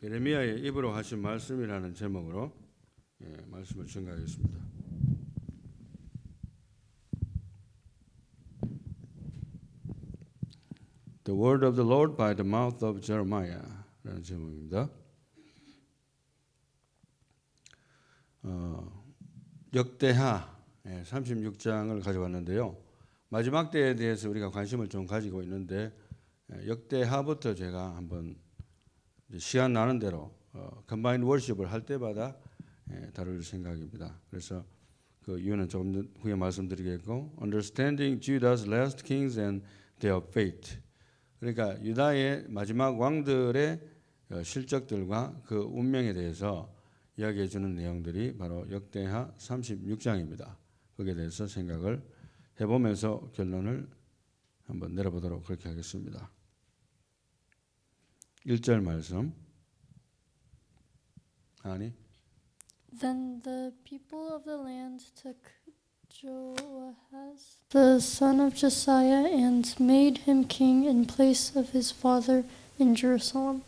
예레미야의 입으로 하신 말씀이라는 제목으로 말씀을 증거하겠습니다. The word of the Lord by the mouth of Jeremiah라는 제목입니다. 역대하 36장을 가져왔는데요. 마지막 때에 대해서 우리가 관심을 좀 가지고 있는데 역대하부터 제가 한번 시간 나는 대로 컨바인드 워십을 할 때마다 다룰 생각입니다. 그래서 그 이유는 조금 후에 말씀드리겠고, Understanding Judah's last kings and their fate. 그러니까 유다의 마지막 왕들의 실적들과 그 운명에 대해서 이야기해 주는 내용들이 바로 역대하 36장입니다. 거기에 대해서 생각을 해보면서 결론을 한번 내려보도록 그렇게 하겠습니다. 1절 말씀. Then the people of the land took Joahaz, the son of Josiah, and made him king in place of his father in Jerusalem.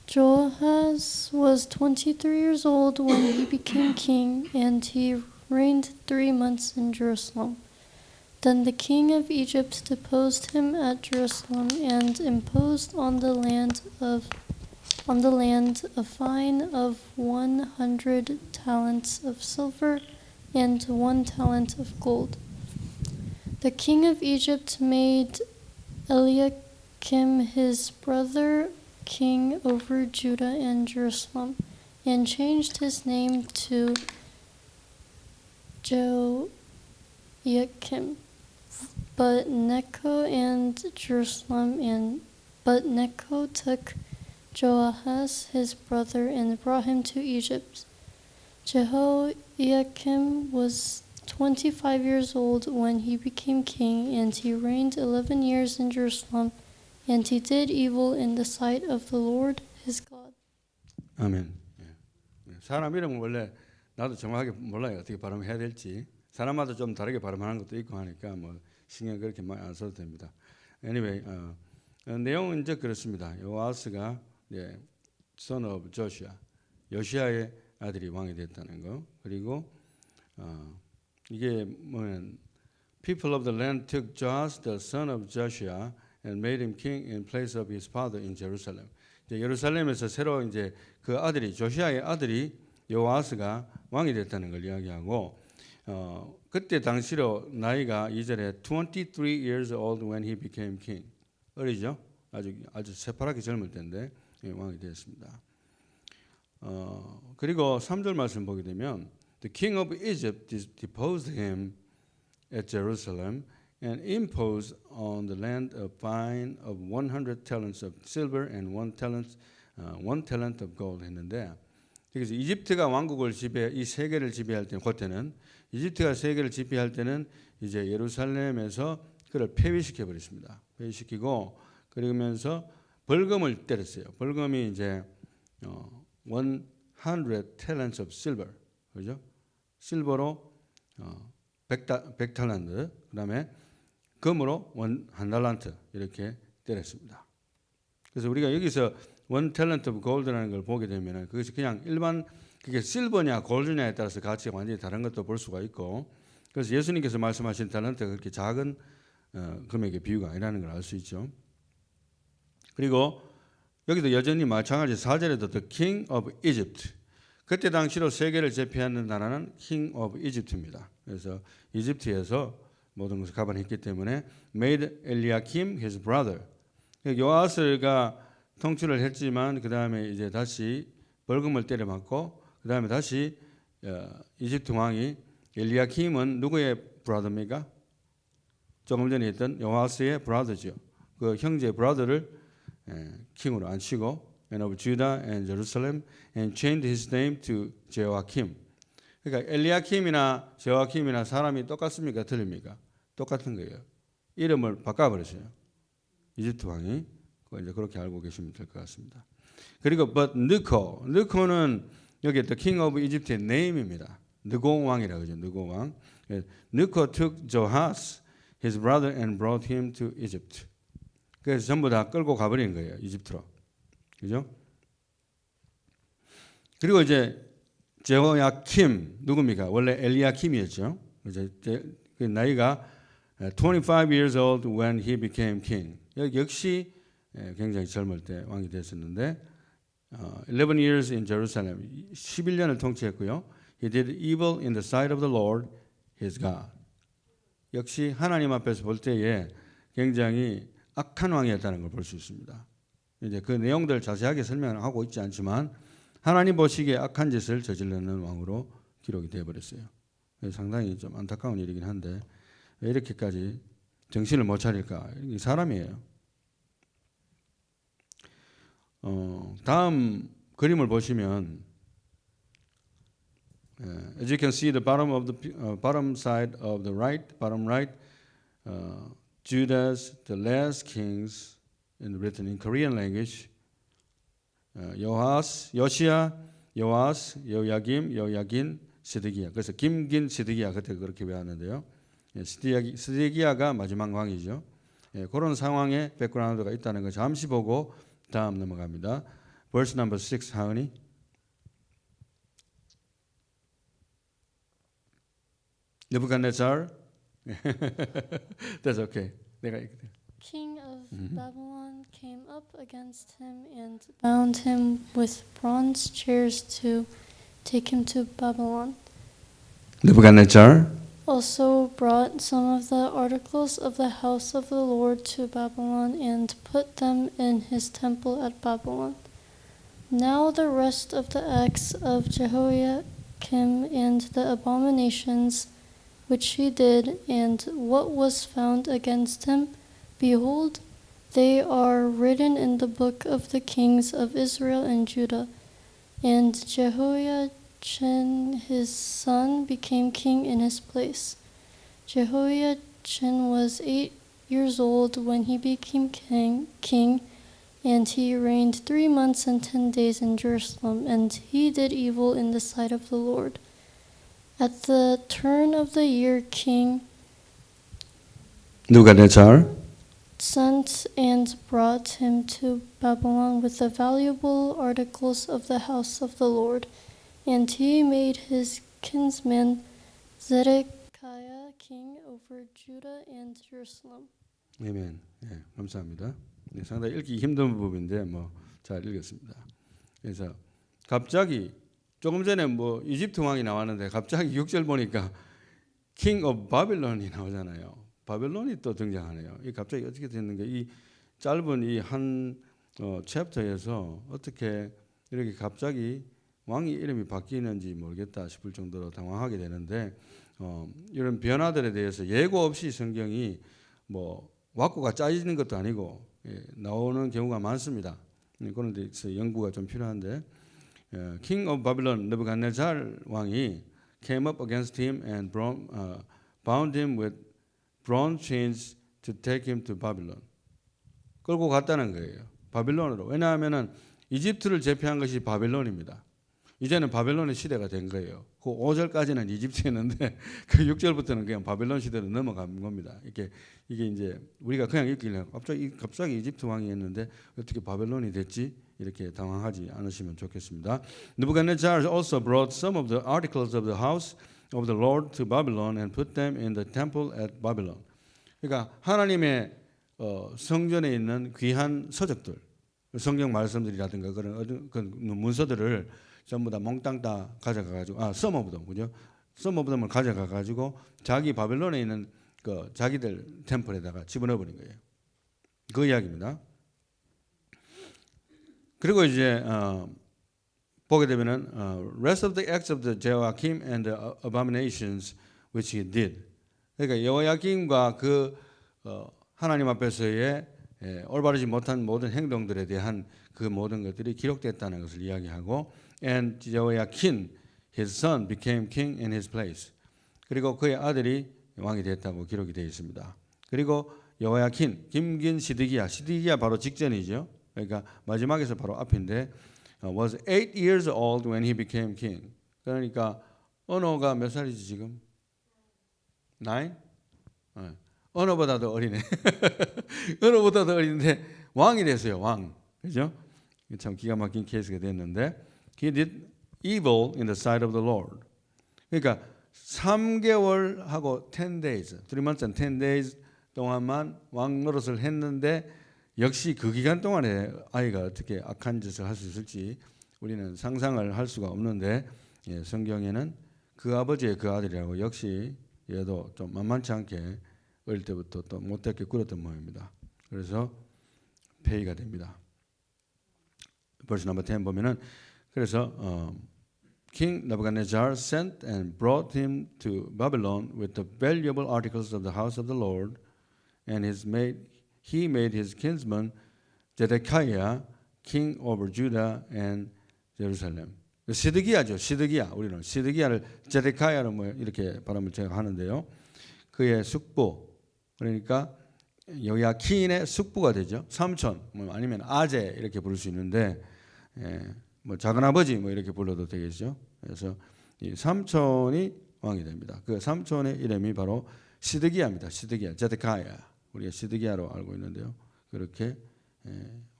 Joahaz was 23 years old when he became king, and he reigned 3 months in Jerusalem. Then the king of Egypt deposed him at Jerusalem and imposed on the land a fine of 100 talents of silver and 1 talent of gold. The king of Egypt made Eliakim his brother king over Judah and Jerusalem, and changed his name to Joachim. But Necho took Joahaz his brother and brought him to Egypt. Jehoiakim was 25 years old when he became king, and he reigned 11 years in Jerusalem, and he did evil in the sight of the Lord his God. 아멘. 사람 이름은 원래 나도 정확하게 몰라요. 어떻게 발음해야 될지. 사람마다 좀 다르게 발음하는 것도 있고 하니까 뭐 신경 그렇게 많이 안 써도 됩니다. Anyway, 내용은 이제 그렇습니다. 요아스가 son of Joshua, 요시아의 아들이 왕이 됐다는 거. 그리고 이게 뭐냐면 people of the land took Joas, the son of Joshua, and made him king in place of his father in Jerusalem. 이제 예루살렘에서 새로 이제 그 아들이 조시아의 아들이 요아스가 왕이 됐다는 걸 이야기하고, 그때 당시로 나이가 2절에 23 years old when he became king. 어리죠? 아주 새파랗게 젊을 때인데 왕이 되었습니다. 그리고 3절 말씀 보게 되면 The king of Egypt deposed him at Jerusalem and imposed on the land a fine of 100 talents of silver and 1 talent of gold 했는데, 그래서 이집트가 왕국을 이 세계를 지배할 때는, 그때는 이집트가 세계를 지배할 때는 이제 예루살렘에서 그를 폐위시켜 버렸습니다. 폐위시키고 그러면서 벌금을 때렸어요. 벌금이 이제 100 talents of silver, 그죠? 실버로 100탈란트, 그다음에 금으로 1달란트 이렇게 때렸습니다. 그래서 우리가 여기서 1 talent of gold라는 걸 보게 되면 그것이 그냥 일반 그게 실버냐 골드냐에 따라서 가치가 완전히 다른 것도 볼 수가 있고, 그래서 예수님께서 말씀하신 달란트가 그렇게 작은 금액의 비유가 아니라는 걸 알 수 있죠. 그리고 여기도 여전히 마찬가지 4절에도 The king of Egypt, 그때 당시로 세계를 제패하는 나라는 king of Egypt입니다. 그래서 이집트에서 모든 것을 가반했기 때문에 made Eliakim his brother. 요아스가 통치를 했지만 그 다음에 이제 다시 벌금을 때려맞고 그 다음에 다시 이집트 왕이 엘리야킴은 누구의 브라더입니까? 조금 전에 했던 요아스의 브라더죠. 그 형제 브라더를 킹으로 앉히고 and of Judah and Jerusalem and changed his name to Joachim. 그러니까 엘리야킴이나 조아킴이나 사람이 똑같습니까? 틀립니까? 똑같은 거예요. 이름을 바꿔버렸어요. 이집트 왕이. 이제 그렇게 알고 계시면 될 것 같습니다. 그리고 but 느코는 여기 the king of Egypt의 name입니다. 느고 왕이라고 그러죠. 느고 왕. 느코 took Joahaz his brother and brought him to Egypt. 그래서 전부 다 끌고 가버린 거예요. 이집트로. 그죠? 그리고 이제 제호야킴 누굽니까? 원래 엘리야킴이었죠. 이제 그 나이가 25 years old when he became king. 역시 굉장히 젊을 때 왕이 됐었는데 11 years in Jerusalem. 11년을 통치했고요. He did evil in the sight of the Lord his God. 역시 하나님 앞에서 볼 때에 굉장히 악한 왕이었다는 걸 볼 수 있습니다. 이제 그 내용들 자세하게 설명하고 있지 않지만 하나님 보시기에 악한 짓을 저질르는 왕으로 기록이 되어 버렸어요. 상당히 좀 안타까운 일이긴 한데 왜 이렇게까지 정신을 못 차릴까? 이 사람이에요. 다음 그림을 보시면 as you can see the bottom side of the bottom right, Judah's the last kings written in Korean language. 요시야, 요아스, 여호야김, 여호야긴, 시드기야. 그래서 김긴 시드기야 그때 그렇게 외웠는데요. 시드기야가 마지막 왕이죠. 그런 상황에 백그라운드가 있다는 거 잠시 보고 다음 넘어갑니다. Verse number 6, 하은이. Nebuchadnezzar. That's okay. 내가 읽게. King of Babylon came up against him and bound him with bronze chairs to take him to Babylon. Nebuchadnezzar Also brought some of the articles of the house of the Lord to Babylon and put them in his temple at Babylon. Now the rest of the acts of Jehoiakim and the abominations which he did, and what was found against him, behold, they are written in the book of the kings of Israel and Judah. And Jehoiachin his son became king in his place. Jehoiachin was 8 years old when he became king, and he reigned 3 months and 10 days in Jerusalem, and he did evil in the sight of the Lord. At the turn of the year, King Nebuchadnezzar sent and brought him to Babylon with the valuable articles of the house of the Lord. And he made his kinsman Zedekiah king over Judah and Jerusalem. 아멘. 네, 감사합니다. 네, 상당히 읽기 힘든 부분인데 잘 읽었습니다. 그래서 갑자기 조금 전에 이집트 왕이 나왔는데 갑자기 6절 보니까 King of Babylon이 나오잖아요. 바벨론이 또 등장하네요. 이 갑자기 어떻게 됐는가? 이 짧은 이 한 챕터에서 어떻게 이렇게 갑자기 왕이 이름이 바뀌는지 모르겠다 싶을 정도로 당황하게 되는데 이런 변화들에 대해서 예고 없이 성경이 왁구가 짜지는 것도 아니고 나오는 경우가 많습니다. 그런 데 있어 연구가 좀 필요한데 King of Babylon, Nebuchadnezzar 왕이 came up against him and bound him with bronze chains to take him to Babylon. 끌고 갔다는 거예요. 바빌론으로. 왜냐하면은 이집트를 제패한 것이 바벨론입니다. 이제는 바벨론의 시대가 된 거예요. 그 5절까지는 이집트였는데 그 6절부터는 그냥 바벨론 시대로 넘어간 겁니다. 이게 이제 우리가 그냥 읽길래 갑자기 이집트 왕이었는데 어떻게 바벨론이 됐지? 이렇게 당황하지 않으시면 좋겠습니다. Nebuchadnezzar also brought some of the articles of the house of the Lord to Babylon and put them in the temple at Babylon. 그러니까 하나님의 성전에 있는 귀한 서적들, 성경 말씀들이라든가 그런 문서들을 전부 다 몽땅 다 가져가가지고 some of them, 그죠? some of them을 가져가가지고 자기 바벨론에 있는 그 자기들 템플에다가 집어넣어버린 거예요. 그 이야기입니다. 그리고 이제 보게 되면은 rest of the acts of the Jehoiakim and the abominations which he did. 그러니까 여호야김과 그 하나님 앞에서의 올바르지 못한 모든 행동들에 대한 그 모든 것들이 기록됐다는 것을 이야기하고 and Jehoiachin his son became king in his place. 그리고 그의 아들이 왕이 됐다고 기록이 되어 있습니다. 그리고 여호야킨 김긴 시드기야 바로 직전이죠. 그러니까 마지막에서 바로 앞인데 was 8 years old when he became king. 그러니까 언어가 몇 살이지 지금? 9? 언어보다도 어리네. 언어보다도 어린데 왕이 됐어요. 왕. 그죠? 참 기가 막힌 케이스가 됐는데 he did evil in the sight of the Lord. 그러니까 3개월하고 10 days, 3 months and 10 days 동안만 왕 노릇을 했는데 역시 그 기간 동안에 아이가 어떻게 악한 짓을 할 수 있을지 우리는 상상을 할 수가 없는데 성경에는 그 아버지의 그 아들이라고 역시 얘도 좀 만만치 않게 어릴 때부터 또 못되게 굴었던 모양입니다. 그래서 폐위가 됩니다. verse number 10 보면은 그래서 King Nebuchadnezzar sent and brought him to Babylon with the valuable articles of the house of the Lord, and he made his kinsman Zedekiah king over Judah and Jerusalem. 시드기야죠. 시드기야. 우리는 시드기야를 제데키야로 뭐 이렇게 발음을 제가 하는데요. 그의 숙부, 그러니까 여호야킨의 숙부가 되죠. 삼촌, 뭐 아니면 아재 이렇게 부를 수 있는데, 뭐 작은 아버지 뭐 이렇게 불러도 되겠죠. 그래서 이 삼촌이 왕이 됩니다. 그 삼촌의 이름이 바로 시드기야입니다. 시드기야, 제데키야. 우리가 시드기야로 알고 있는데요. 그렇게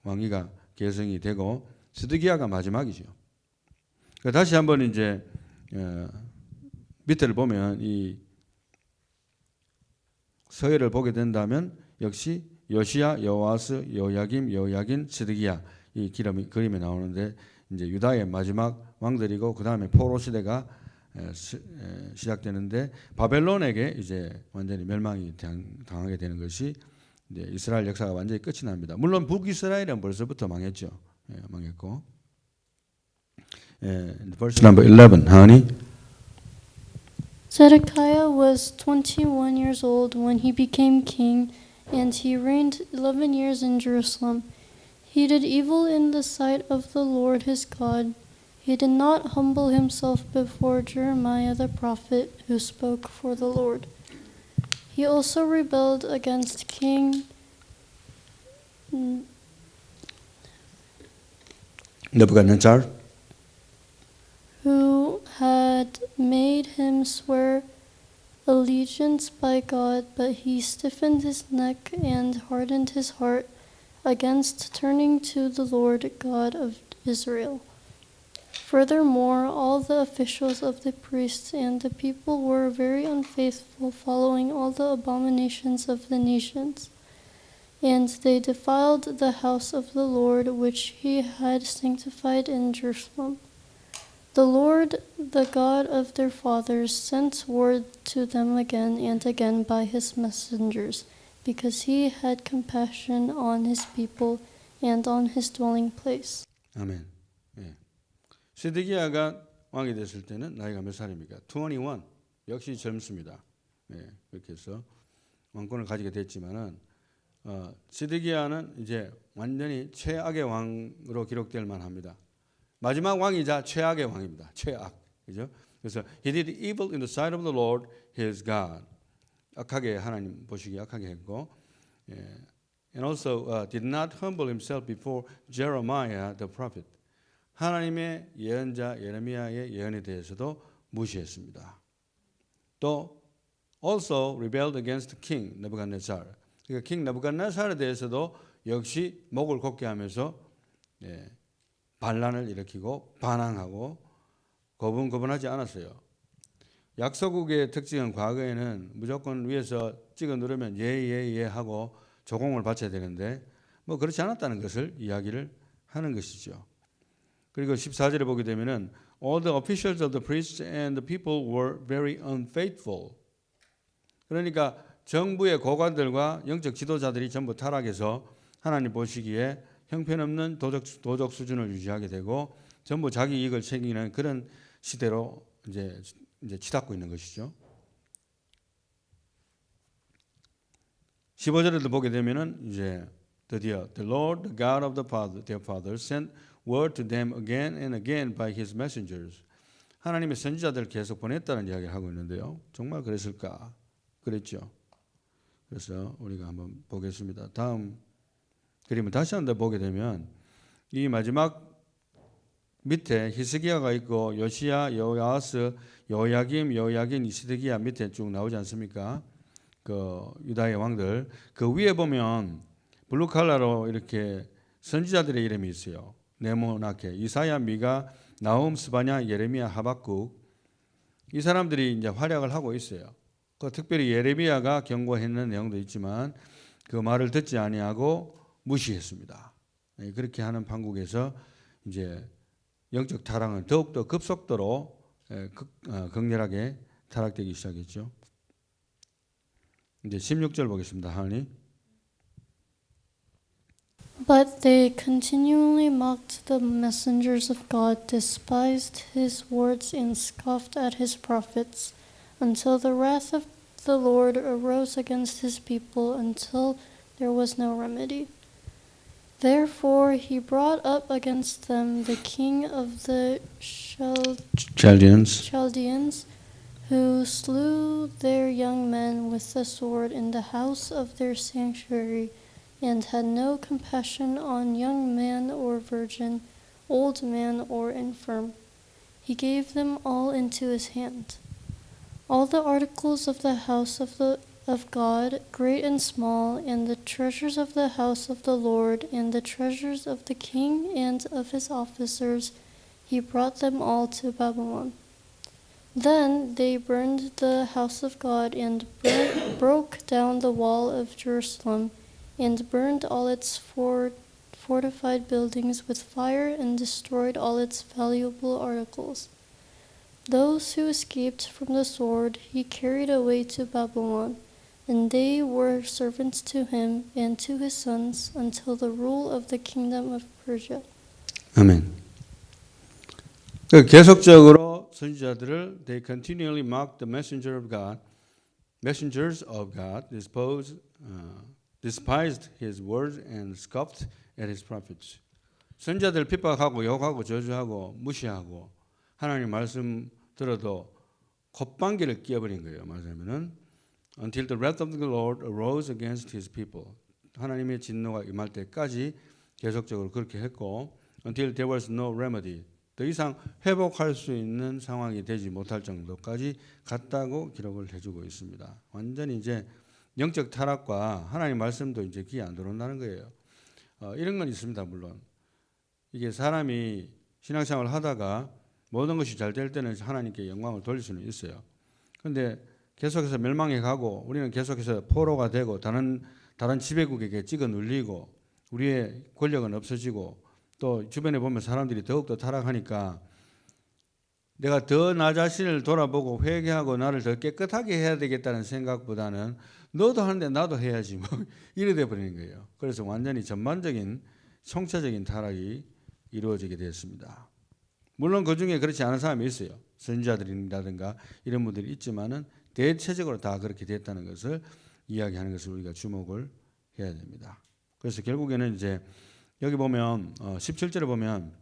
왕위가 계승이 되고 시드기야가 마지막이죠. 다시 한번 이제 밑에를 보면 이 서열을 보게 된다면 역시 요시야, 여호아스, 여호야김, 여호야긴, 시드기야 이 그림이 나오는데 이제 유다의 마지막 왕들이고 그 다음에 포로 시대가 시작되는데 바벨론에게 이제 완전히 멸망이 당하게 되는 것이 이제 이스라엘 역사가 완전히 끝이 납니다. 물론 북이스라엘은 벌써부터 망했죠. 망했고. Verse number 11, honey. Zedekiah was 21 years old when he became king, and he reigned 11 years in Jerusalem. He did evil in the sight of the Lord his God. He did not humble himself before Jeremiah the prophet, who spoke for the Lord. He also rebelled against King Nebuchadnezzar, who had made him swear allegiance by God, but he stiffened his neck and hardened his heart against turning to the Lord God of Israel. Furthermore, all the officials of the priests and the people were very unfaithful, following all the abominations of the nations. And they defiled the house of the Lord, which he had sanctified in Jerusalem. The Lord, the God of their fathers, sent word to them again and again by his messengers, because he had compassion on his people and on his dwelling place. 아멘. 시드기야가 왕이 됐을 때는 나이가 몇 살입니까? 21. 역시 젊습니다. 그렇게 해서 왕권을 가지게 됐지만은 시드기야는 이제 완전히 최악의 왕으로 기록될 만합니다. 마지막 왕이자 최악의 왕입니다. 최악. 그죠? 그래서 he did evil in the sight of the Lord his God. 악하게 하나님 보시기에 악하게 했고 and also did not humble himself before Jeremiah the prophet. 하나님의 예언자 예레미야의 예언에 대해서도 무시했습니다. 또 also rebelled against King Nebuchadnezzar. 그러니까 king Nebuchadnezzar에 대해서도 역시 목을 곧게 하면서 반란을 일으키고 반항하고 거분하지 않았어요. 약소국의 특징은 과거에는 무조건 위에서 찍어 누르면 예 하고 조공을 바쳐야 되는데 뭐 그렇지 않았다는 것을 이야기를 하는 것이죠. 그리고 14절에 보게 되면은 all the officials of the priests and the people were very unfaithful. 그러니까 정부의 고관들과 영적 지도자들이 전부 타락해서 하나님 보시기에 형편없는 도적 수준을 유지하게 되고 전부 자기 이익을 챙기는 그런 시대로 이제 치닫고 있는 것이죠. 15절에도 보게 되면은 이제 드디어 the Lord, the God of their fathers, sent word to them again and again by his messengers. 하나님의 선지자들을 계속 보냈다는 이야기를 하고 있는데요. 정말 그랬을까? 그랬죠. 그래서 우리가 한번 보겠습니다. 다음 그림을 다시 한번 보게 되면 이 마지막 밑에 히스기야가 있고 요시야, 여호아스, 여호야김, 여호야긴, 시드기야 밑에 쭉 나오지 않습니까? 그 유다의 왕들 그 위에 보면 블루 칼라로 이렇게 선지자들의 이름이 있어요. 네모나케, 이사야, 미가, 나훔, 스바냐, 예레미야, 하박국 이 사람들이 이제 활약을 하고 있어요. 그 특별히 예레미야가 경고했는 내용도 있지만 그 말을 듣지 아니하고 무시했습니다. 그렇게 하는 판국에서 이제 영적 타락은 더욱더 급속도로 극렬하게 타락되기 시작했죠. 이제 16절 보겠습니다. 하은이. But they continually mocked the messengers of God, despised his words, and scoffed at his prophets, until the wrath of the Lord arose against his people, until there was no remedy. Therefore he brought up against them the king of the Chaldeans, who slew their young men with the sword in the house of their sanctuary, and had no compassion on young man or virgin, old man or infirm. He gave them all into his hand. All the articles of the house of God, great and small, and the treasures of the house of the Lord, and the treasures of the king and of his officers, he brought them all to Babylon. Then they burned the house of God, and broke down the wall of Jerusalem, and burned all its fortified buildings with fire, and destroyed all its valuable articles. Those who escaped from the sword he carried away to Babylon, and they were servants to him and to his sons until the rule of the kingdom of Persia. 아멘. 계속적으로 선지자들을 they continually mocked the messengers of God, despised his words and scoffed at his prophets. 선지자들 핍박하고 욕하고 저주하고 무시하고 하나님 말씀 들어도 콧방귀를 뀌어버린 거예요. 말하자면은 until the wrath of the Lord arose against his people. 하나님의 진노가 임할 때까지 계속적으로 그렇게 했고 until there was no remedy. 더 이상 회복할 수 있는 상황이 되지 못할 정도까지 갔다고 기록을 해주고 있습니다. 완전히 이제 영적 타락과 하나님 말씀도 이제 귀에 안 들어온다는 거예요. 이런 건 있습니다. 물론 이게 사람이 신앙생활을 하다가 모든 것이 잘 될 때는 하나님께 영광을 돌릴 수는 있어요. 그런데 계속해서 멸망해 가고 우리는 계속해서 포로가 되고 다른 지배국에게 찍어 눌리고 우리의 권력은 없어지고 또 주변에 보면 사람들이 더욱더 타락하니까 내가 더 나 자신을 돌아보고 회개하고 나를 더 깨끗하게 해야 되겠다는 생각보다는 너도 하는데 나도 해야지 뭐 이래 돼 버리는 거예요. 그래서 완전히 전반적인 총체적인 타락이 이루어지게 되었습니다. 물론 그 중에 그렇지 않은 사람이 있어요. 선지자들이라든가 이런 분들이 있지만은 대체적으로 다 그렇게 됐다는 것을 이야기하는 것을 우리가 주목을 해야 됩니다. 그래서 결국에는 이제 여기 보면 17절에 보면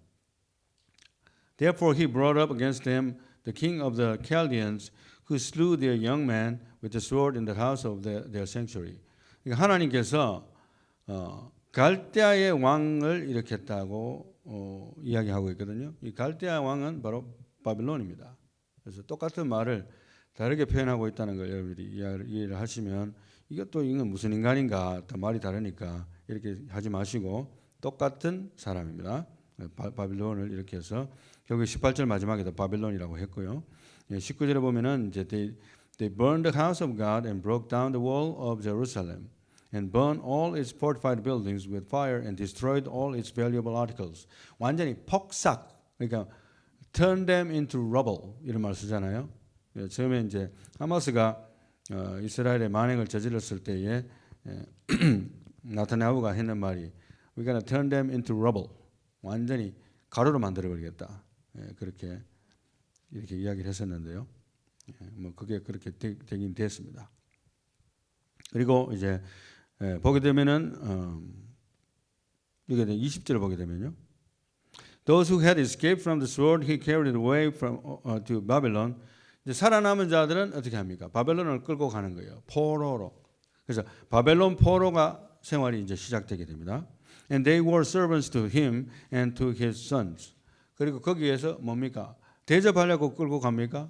Therefore he brought up against them the king of the Chaldeans who slew their young men with the sword in the house of their sanctuary. 그러니까 하나님께서 갈대아의 왕을 일으켰다고 이야기하고 있거든요. 이 갈대아 왕은 바로 바빌론입니다. 그래서 똑같은 말을 다르게 표현하고 있다는 걸 여러분들이 이해를 하시면 이건 무슨 인간인가, 말이 다르니까 이렇게 하지 마시고 똑같은 사람입니다. 바빌론을 이렇게 해서 결국 18절 마지막에도 바빌론이라고 했고요. 19절에 보면은 이제 they burned the house of God and broke down the wall of Jerusalem and burned all its fortified buildings with fire and destroyed all its valuable articles. 완전히 폭삭, 그러니까 turn them into rubble 이런 말 쓰잖아요. 처음에 이제 하마스가 이스라엘의 만행을 저질렀을 때에 나타냐후가 했는 말이 We're gonna turn them into rubble. 완전히 가루로 만들어버리겠다. 그렇게 이렇게 이야기를 했었는데요. 뭐 그게 그렇게 되긴 됐습니다. 그리고 이제 보게 되면은 이게 20절을 보게 되면요. Those who had escaped from the sword he carried away from to Babylon. 이제 살아남은 자들은 어떻게 합니까? 바벨론을 끌고 가는 거예요. 포로로. 그래서 바벨론 포로가 생활이 이제 시작되게 됩니다. And they were servants to him and to his sons. 그리고 거기에서 뭡니까? 대접하려고 끌고 갑니까?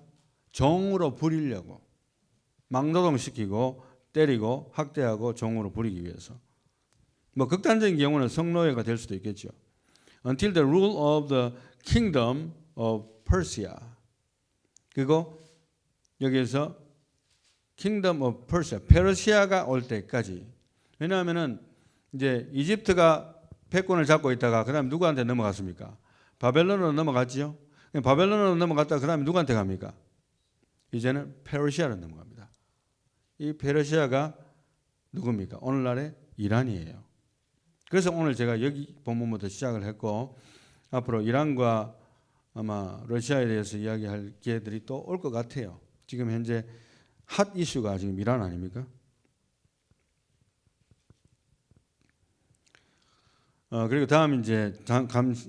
종으로 부리려고. 막노동시키고 때리고 학대하고 종으로 부리기 위해서. 뭐 극단적인 경우는 성노예가 될 수도 있겠죠. until the rule of the kingdom of Persia. 그리고 여기에서 kingdom of Persia, 페르시아가 올 때까지. 왜냐하면은 이제 이집트가 패권을 잡고 있다가 그다음 누구한테 넘어갔습니까? 바벨론으로 넘어갔지요. 바벨론으로 넘어갔다가 그다음에 누구한테 갑니까? 이제는 페르시아로 넘어갑니다. 이 페르시아가 누굽니까? 오늘날의 이란이에요. 그래서 오늘 제가 여기 본문부터 시작을 했고 앞으로 이란과 아마 러시아에 대해서 이야기할 기회들이 또 올 것 같아요. 지금 현재 핫 이슈가 지금 이란 아닙니까? 그리고 다음 이제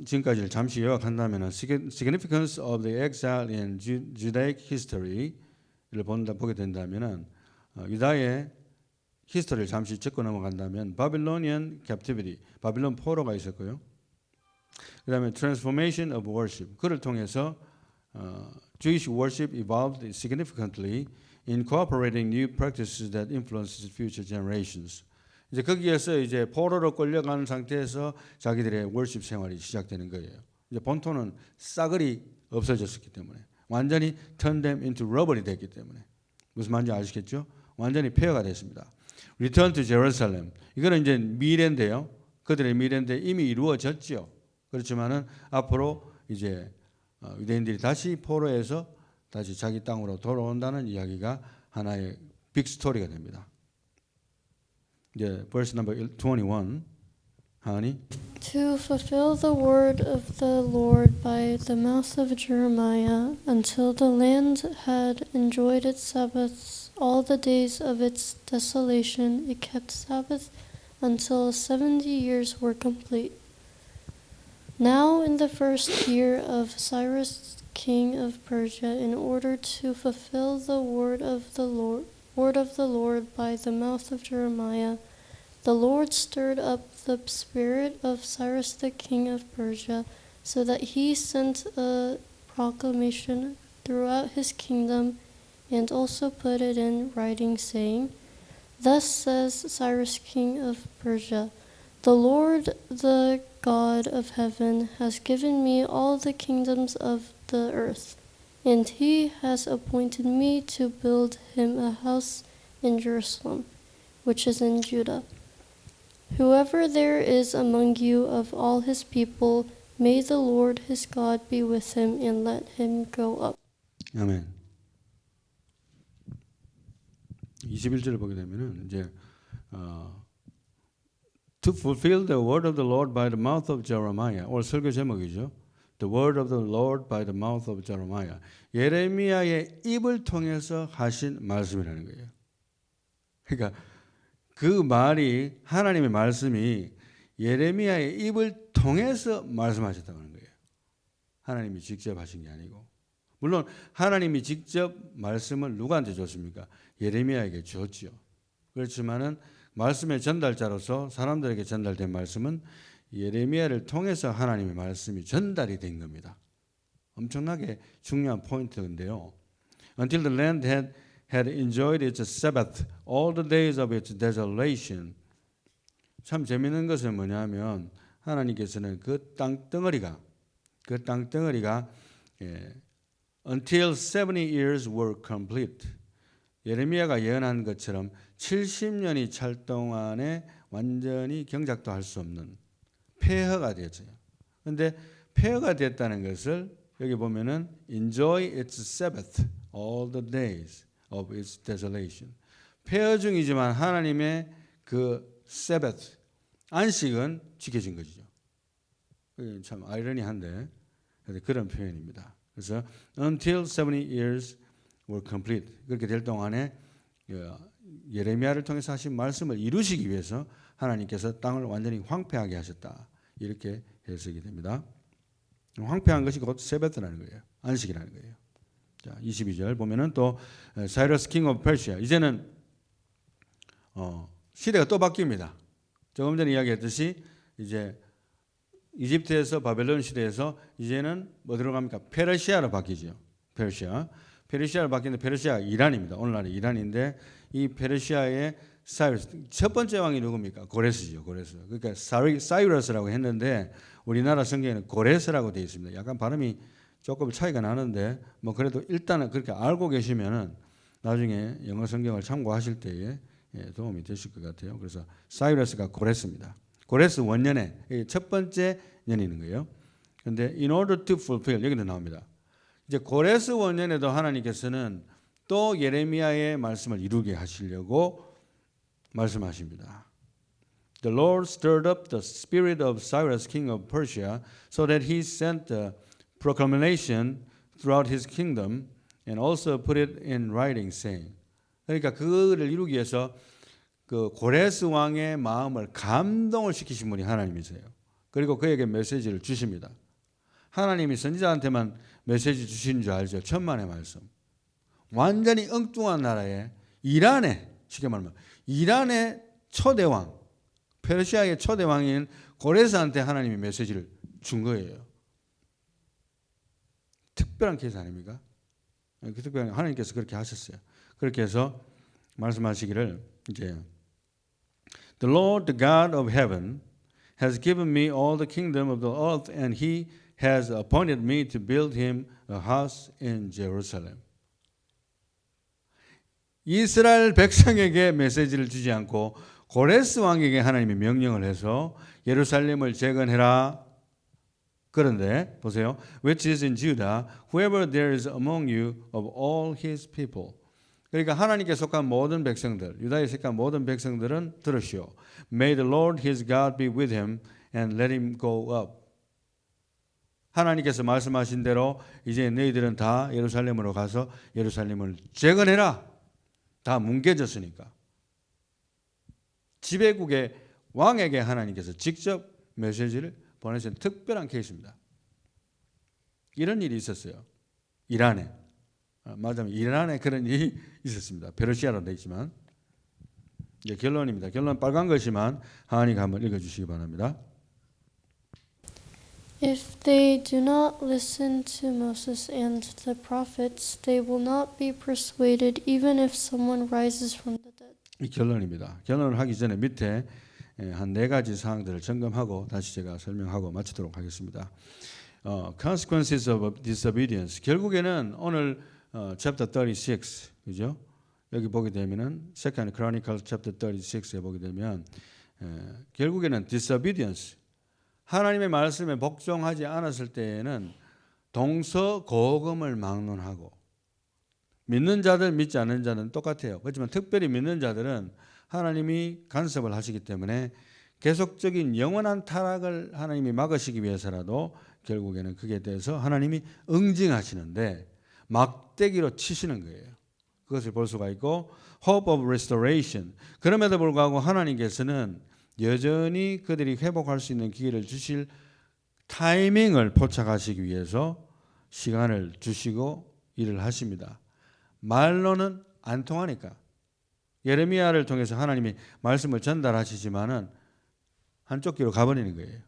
지금까지를 잠시 요약한다면 significance of the exile in Judaic history를 보게 된다면은 유다의 히스토리를 잠시 짚고 넘어간다면 Babylonian captivity, 바빌론 포로가 있었고요. 그다음에 transformation of worship, 그를 통해서 Jewish worship evolved significantly, incorporating new practices that influenced future generations. 이제 거기에서 이제 포로로 끌려가는 상태에서 자기들의 월십 생활이 시작되는 거예요. 이제 본토는 싸그리 없어졌기 때문에 완전히 turn them into rubber이 됐기 때문에 무슨 말인지 아시겠죠? 완전히 폐허가 됐습니다. Return to Jerusalem. 이거는 이제 미래인데요. 그들의 미래인데 이미 이루어졌죠. 그렇지만은 앞으로 이제 유대인들이 다시 포로에서 다시 자기 땅으로 돌아온다는 이야기가 하나의 빅 스토리가 됩니다. 이제 verse number 21. 하니 To fulfill the word of the Lord by the mouth of Jeremiah, until the land had enjoyed its Sabbaths all the days of its desolation, it kept Sabbath until 70 years were complete. Now in the first year of Cyrus king of Persia, in order to fulfill the word of the Lord by the mouth of Jeremiah, the Lord stirred up the spirit of Cyrus the king of Persia, so that he sent a proclamation throughout his kingdom and also put it in writing, saying, Thus says Cyrus king of Persia, The Lord, the God of heaven, has given me all the kingdoms of the earth, and he has appointed me to build him a house in Jerusalem, which is in Judah. Whoever there is among you of all his people, may the Lord his God be with him, and let him go up. 아멘. 21절을 보게 되면은 이제 to fulfill the word of the Lord by the mouth of Jeremiah. 오늘 설교 제목이죠. The word of the Lord by the mouth of Jeremiah. 예레미야의 입을 통해서 하신 말씀이라는 거예요. 그러니까 그 말이 하나님의 말씀이 예레미야의 입을 통해서 말씀하셨다고 하는 거예요. 하나님이 직접 하신 게 아니고. 물론 하나님이 직접 말씀을 누구한테 줬습니까? 예레미야에게 줬죠. 그렇지만은 말씀의 전달자로서 사람들에게 전달된 말씀은 예레미야를 통해서 하나님의 말씀이 전달이 된 겁니다. 엄청나게 중요한 포인트인데요. Until the land had enjoyed its Sabbath all the days of its desolation. 참 재미있는 것은 뭐냐면 하나님께서는 그 땅덩어리가 until 70 years were complete. 예레미야가 예언한 것처럼 70년이 찰 동안에 완전히 경작도 할 수 없는 폐허가 되었어요. 그런데 폐허가 됐다는 것을 여기 보면은 enjoy its Sabbath all the days of its desolation. 폐허 중이지만 하나님의 그 Sabbath 안식은 지켜진 것이죠. 참 아이러니한데 그런 표현입니다. 그래서 until 70 years were complete. 그렇게 될 동안에 예레미야를 통해서 하신 말씀을 이루시기 위해서 하나님께서 땅을 완전히 황폐하게 하셨다. 이렇게 해석이 됩니다. 황폐한 것이 곧 세베트라는 거예요. 안식이라는 거예요. 자, 22절 보면은 또 사이러스 킹 오브 페르시아. 이제는 시대가 또 바뀝니다. 조금 전에 이야기했듯이 이제 이집트에서 바벨론 시대에서 이제는 뭐 들어갑니까? 페르시아로 바뀌죠. 페르시아로 바뀌는데 페르시아가 이란입니다. 오늘날의 이란인데 이 페르시아의 사이러스 첫 번째 왕이 누굽니까? 고레스죠. 고레스. 그러니까 사이러스라고 했는데 우리나라 성경에는 고레스라고 되어 있습니다. 약간 발음이 조금 차이가 나는데 뭐 그래도 일단은 그렇게 알고 계시면은 나중에 영어 성경을 참고하실 때에 도움이 되실 것 같아요. 그래서 사이러스가 고레스입니다. 고레스 원년에 첫 번째 년이는 거예요. 그런데 in order to fulfill 여기도 나옵니다. 이제 고레스 원년에도 하나님께서는 또 예레미야의 말씀을 이루게 하시려고 말씀하십니다. The Lord stirred up the spirit of Cyrus, king of Persia, so that he sent a proclamation throughout his kingdom and also put it in writing, saying. 그러니까 그거를 이루기 위해서 그 고레스 왕의 마음을 감동을 시키신 분이 하나님이세요. 그리고 그에게 메시지를 주십니다. 하나님이 선지자한테만 메시지 주시는 줄 알죠. 천만의 말씀. 완전히 엉뚱한 나라에 이란에 쉽게 말하면 이란의 초대왕 페르시아의 초대왕인 고레스한테 하나님이 메시지를 준 거예요. 특별한 케이스 아닙니까? 특별한 하나님께서 그렇게 하셨어요. 그렇게 해서 말씀하시기를 이제 The Lord, the God of heaven, has given me all the kingdom of the earth, and He has appointed me to build Him a house in Jerusalem. 이스라엘 백성에게 메시지를 주지 않고 고레스 왕에게 하나님이 명령을 해서 예루살렘을 재건해라. 그런데 보세요. Which is in Judah, whoever there is among you of all his people. 그러니까 하나님께 속한 모든 백성들, 유다에 속한 모든 백성들은 들으시오. May the Lord his God be with him and let him go up. 하나님께서 말씀하신 대로 이제 너희들은 다 예루살렘으로 가서 예루살렘을 재건해라. 다 뭉개졌으니까. 지배국의 왕에게 하나님께서 직접 메시지를 보내신 특별한 케이스입니다. 이런 일이 있었어요. 이란에. 맞으면 이란에 그런 일이 있었습니다. 페르시아로 되어 있지만. 이제 결론입니다. 결론 빨간 것이만 하나님가 한번 읽어주시기 바랍니다. If they do not listen to Moses and the prophets, they will not be persuaded even if someone rises from the dead. 이 결론입니다. 결론을 하기 전에 밑에 한 4가지 사항들을 점검하고 다시 제가 설명하고 마치도록 하겠습니다. Consequences of disobedience. 결국에는 오늘 chapter 36, 그죠? 여기 보게 되면은 Second Chronicles chapter 36에 보게 되면 결국에는 disobedience. 하나님의 말씀에 복종하지 않았을 때에는 동서고금을 막론하고 믿는 자들 믿지 않는 자는 똑같아요. 그렇지만 특별히 믿는 자들은 하나님이 간섭을 하시기 때문에 계속적인 영원한 타락을 하나님이 막으시기 위해서라도 결국에는 그에 대해서 하나님이 응징하시는데 막대기로 치시는 거예요. 그것을 볼 수가 있고 hope of restoration. 그럼에도 불구하고 하나님께서는 여전히 그들이 회복할 수 있는 기회를 주실 타이밍을 포착하시기 위해서 시간을 주시고 일을 하십니다. 말로는 안 통하니까. 예레미야를 통해서 하나님이 말씀을 전달하시지만은 한쪽 귀로 가버리는 거예요.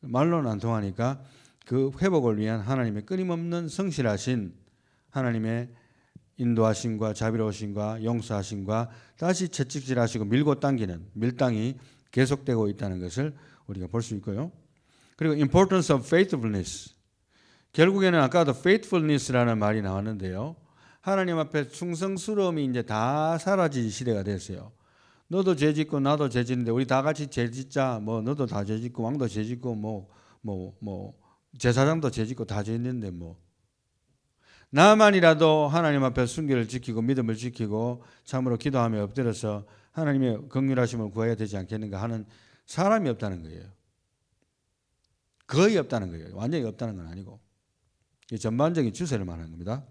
말로는 안 통하니까 그 회복을 위한 하나님의 끊임없는 성실하신 하나님의 인도하심과 자비로우심과 용서하심과 다시 채찍질하시고 밀고 당기는 밀당이 계속되고 있다는 것을 우리가 볼 수 있고요. 그리고 importance of faithfulness. 결국에는 아까도 faithfulness라는 말이 나왔는데요. 하나님 앞에 충성스러움이 이제 다 사라진 시대가 됐어요. 너도 죄 짓고 나도 죄 짓는데 우리 다 같이 죄 짓자. 뭐 너도 다 죄 짓고 왕도 죄 짓고 뭐 제사장도 죄 짓고 다 죄 짓는데 뭐 나만이라도 하나님 앞에 순결을 지키고 믿음을 지키고 참으로 기도하며 엎드려서 하나님의 긍휼하심을 구해야 되지 않겠는가 하는 사람이 없다는 거예요. 거의 없다는 거예요. 완전히 없다는 건 아니고 이 전반적인 추세를 말하는 겁니다.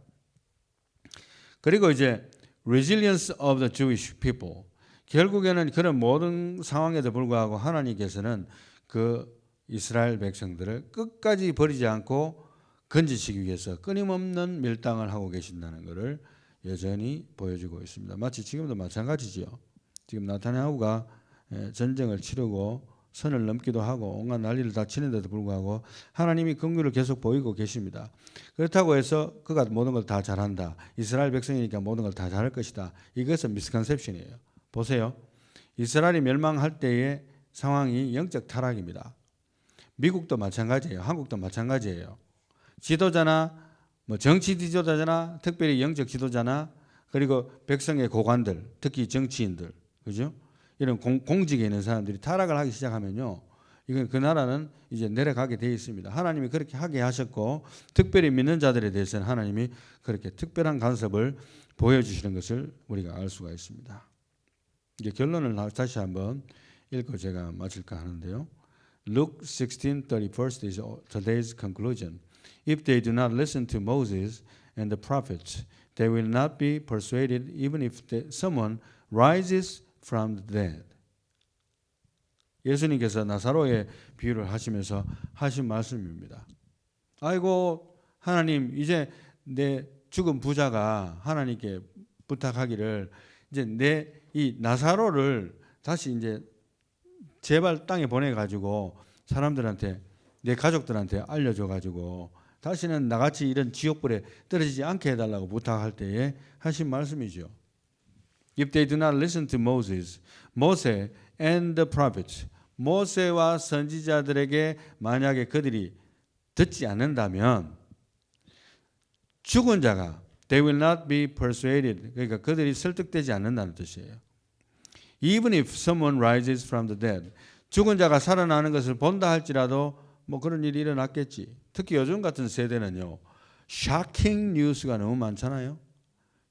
그리고 이제 resilience of the Jewish people. 결국에는 그런 모든 상황에도 불구하고 하나님께서는 그 이스라엘 백성들을 끝까지 버리지 않고 건지시기 위해서 끊임없는 밀당을 하고 계신다는 것을 여전히 보여주고 있습니다. 마치 지금도 마찬가지지요. 지금 나타냐후가 전쟁을 치르고 선을 넘기도 하고 온갖 난리를 다 치는데도 불구하고 하나님이 긍휼을 계속 보이고 계십니다. 그렇다고 해서 그가 모든 걸 다 잘한다. 이스라엘 백성이니까 모든 걸 다 잘할 것이다. 이것은 미스컨셉션이에요. 보세요. 이스라엘이 멸망할 때의 상황이 영적 타락입니다. 미국도 마찬가지예요. 한국도 마찬가지예요. 지도자나 뭐 정치 지도자나 특별히 영적 지도자나 그리고 백성의 고관들, 특히 정치인들, 그죠? 이런 공직에 있는 사람들이 타락을 하기 시작하면요, 이건 그 나라는 이제 내려가게 되어 있습니다. 하나님이 그렇게 하게 하셨고, 특별히 믿는 자들에 대해서는 하나님이 그렇게 특별한 간섭을 보여주시는 것을 우리가 알 수가 있습니다. 이제 결론을 다시 한번 읽고 제가 마칠까 하는데요. Luke 16:31 is today's conclusion. If they do not listen to Moses and the prophets, they will not be persuaded even if someone rises from the dead. 예수님께서 나사로의 비유를 하시면서 하신 말씀입니다. 아이고 하나님, 이제 내 죽은 부자가 하나님께 부탁하기를 이제 내 이 나사로를 다시 이제 제발 땅에 보내가지고 사람들한테, 내 가족들한테 알려줘가지고 다시는 나같이 이런 지옥불에 떨어지지 않게 해달라고 부탁할 때에 하신 말씀이죠. If they do not listen to Moses and the prophets, 모세와 선지자들에게 만약에 그들이 듣지 않는다면 죽은 자가 they will not be persuaded, 그러니까 그들이 설득되지 않는다는 뜻이에요. Even if someone rises from the dead, 죽은 자가 살아나는 것을 본다 할지라도 뭐 그런 일이 일어났겠지. 특히 요즘 같은 세대는요, 샤킹 뉴스가 너무 많잖아요.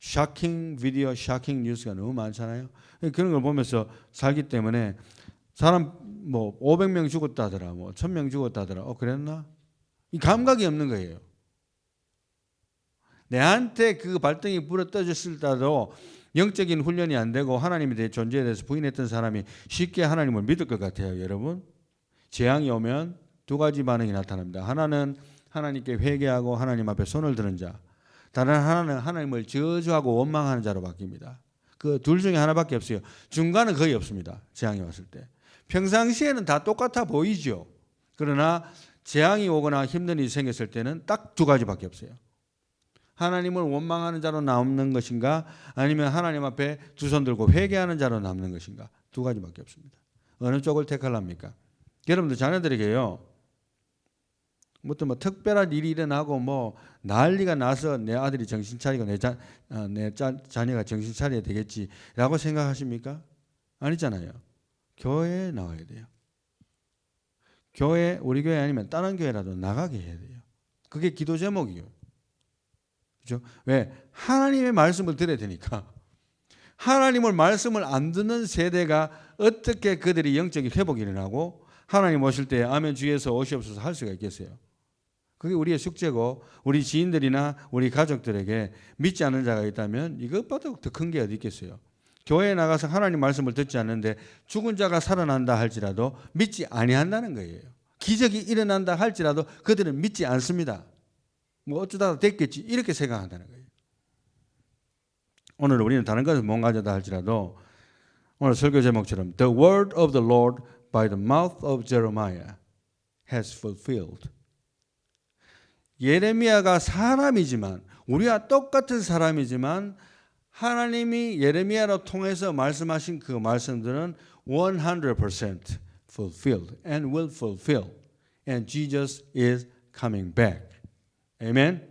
샤킹 비디오, 샤킹 뉴스가 너무 많잖아요. 그런 걸 보면서 살기 때문에 사람 뭐 500명 죽었다더라, 뭐 1000명 죽었다더라. 그랬나? 이 감각이 없는 거예요. 내한테 그 발등이 불어 떠졌을 때도 영적인 훈련이 안 되고 하나님에 대해 존재에 대해서 부인했던 사람이 쉽게 하나님을 믿을 것 같아요. 여러분, 재앙이 오면 두 가지 반응이 나타납니다. 하나는 하나님께 회개하고 하나님 앞에 손을 드는 자, 다른 하나는 하나님을 저주하고 원망하는 자로 바뀝니다. 그 둘 중에 하나밖에 없어요. 중간은 거의 없습니다. 재앙이 왔을 때. 평상시에는 다 똑같아 보이죠. 그러나 재앙이 오거나 힘든 일이 생겼을 때는 딱 두 가지밖에 없어요. 하나님을 원망하는 자로 남는 것인가, 아니면 하나님 앞에 두 손 들고 회개하는 자로 남는 것인가. 두 가지밖에 없습니다. 어느 쪽을 택할랍니까? 여러분들 자녀들에게요, 뭐 특별한 일이 일어나고 뭐 난리가 나서 내 아들이 정신 차리고 내 자녀가 정신 차려야 되겠지라고 생각하십니까? 아니잖아요. 교회에 나와야 돼요. 교회, 우리 교회 아니면 다른 교회라도 나가게 해야 돼요. 그게 기도 제목이에요. 그렇죠? 왜? 하나님의 말씀을 들어야 되니까. 하나님을 말씀을 안 듣는 세대가 어떻게 그들이 영적인 회복이 일어나고 하나님 오실 때 아멘 주에서 오시옵소서 할 수가 있겠어요? 그게 우리의 숙제고, 우리 지인들이나 우리 가족들에게 믿지 않는 자가 있다면 이것보다 더 큰 게 어디 있겠어요? 교회에 나가서 하나님 말씀을 듣지 않는데 죽은 자가 살아난다 할지라도 믿지 아니한다는 거예요. 기적이 일어난다 할지라도 그들은 믿지 않습니다. 뭐 어쩌다가 됐겠지 이렇게 생각한다는 거예요. 오늘 우리는 다른 것을 못 가져다 할지라도 오늘 설교 제목처럼 The word of the Lord by the mouth of Jeremiah has fulfilled. 예레미야가 사람이지만, 우리와 똑같은 사람이지만 하나님이 예레미야로 통해서 말씀하신 그 말씀들은 100% fulfilled and will fulfill. And Jesus is coming back. 아멘.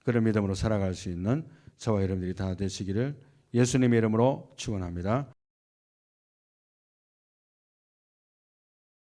그런 믿음으로 살아갈 수 있는 저와 여러분들이 다 되시기를 예수님의 이름으로 축원합니다.